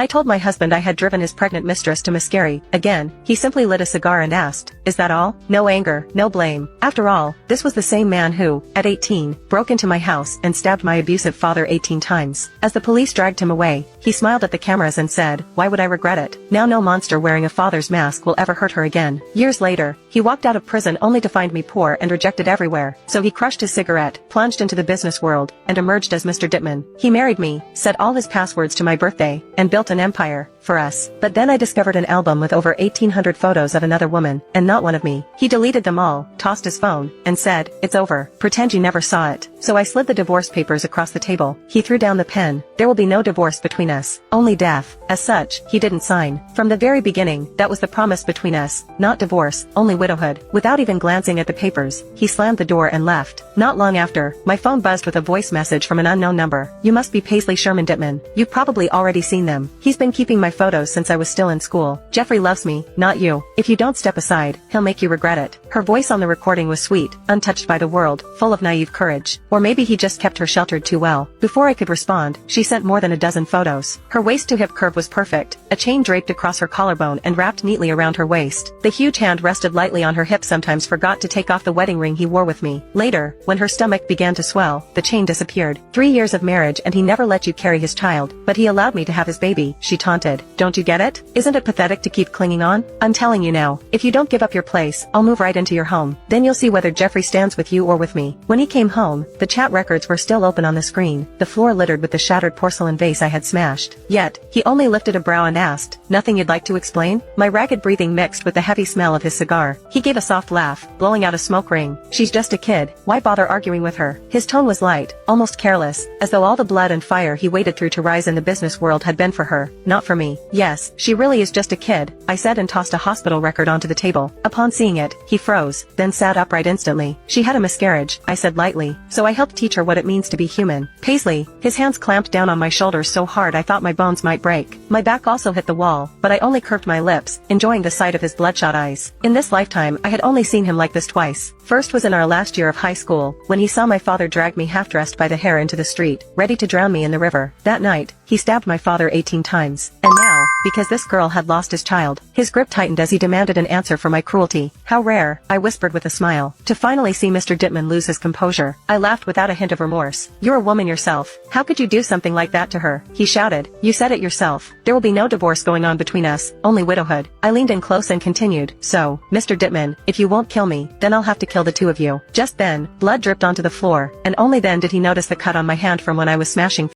I told my husband I had driven his pregnant mistress to Mascari. Again, he simply lit a cigar and asked, "Is that all?" No anger, no blame. After all, this was the same man who, at 18, broke into my house and stabbed my abusive father 18 times. As the police dragged him away, he smiled at the cameras and said, "Why would I regret it? Now no monster wearing a father's mask will ever hurt her again." Years later, he walked out of prison only to find me poor and rejected everywhere. So he crushed his cigarette, plunged into the business world, and emerged as Mr. Dittman. He married me, set all his passwords to my birthday, and built an empire for us. But then I discovered an album with over 1,800 photos of another woman, and not one of me. He deleted them all, tossed his phone, and said, "It's over. Pretend you never saw it." So I slid the divorce papers across the table. He threw down the pen. There will be no divorce between us, only death. As such, he didn't sign. From the very beginning, that was the promise between us, not divorce, only widowhood. Without even glancing at the papers, he slammed the door and left. Not long after, my phone buzzed with a voice message from an unknown number. "You must be Paisley Sherman Dittman. You've probably already seen them. He's been keeping my photos since I was still in school. Jeffrey loves me, not you. If you don't step aside, he'll make you regret it." Her voice on the recording was sweet, untouched by the world, full of naive courage. Or maybe he just kept her sheltered too well. Before I could respond, she sent more than a dozen photos. Her waist-to-hip curve was perfect, a chain draped across her collarbone and wrapped neatly around her waist. The huge hand rested lightly on her hip, sometimes forgot to take off the wedding ring he wore with me. Later, when her stomach began to swell, the chain disappeared. 3 years of marriage and he never let you carry his child, but he allowed me to have his baby, she taunted. Don't you get it? Isn't it pathetic to keep clinging on? I'm telling you now, if you don't give up your place, I'll move right into your home. Then you'll see whether Jeffrey stands with you or with me. When he came home, the chat records were still open on the screen, the floor littered with the shattered porcelain vase I had smashed. Yet, he only lifted a brow and asked, "Nothing you'd like to explain?" My ragged breathing mixed with the heavy smell of his cigar. He gave a soft laugh, blowing out a smoke ring. "She's just a kid, why bother arguing with her?" His tone was light, almost careless, as though all the blood and fire he waded through to rise in the business world had been for her, not for me. "Yes, she really is just a kid," I said and tossed a hospital record onto the table. Upon seeing it, he froze, then sat upright instantly. "She had a miscarriage," I said lightly, "so I helped teach her what it means to be human." Paisley, his hands clamped down on my shoulders so hard I thought my bones might break. My back also hit the wall, but I only curved my lips, enjoying the sight of his bloodshot eyes. In this lifetime I had only seen him like this twice. First was in our last year of high school, when he saw my father drag me half-dressed by the hair into the street, ready to drown me in the river. That night, he stabbed my father 18 times. And now, because this girl had lost his child, his grip tightened as he demanded an answer for my cruelty. "How rare," I whispered with a smile, "to finally see Mr. Dittman lose his composure." I laughed without a hint of remorse. "You're a woman yourself. How could you do something like that to her?" he shouted. "You said it yourself. There will be no divorce going on between us, only widowhood." I leaned in close and continued, "So, Mr. Dittman, if you won't kill me, then I'll have to kill the two of you." Just then, blood dripped onto the floor, and only then did he notice the cut on my hand from when I was smashing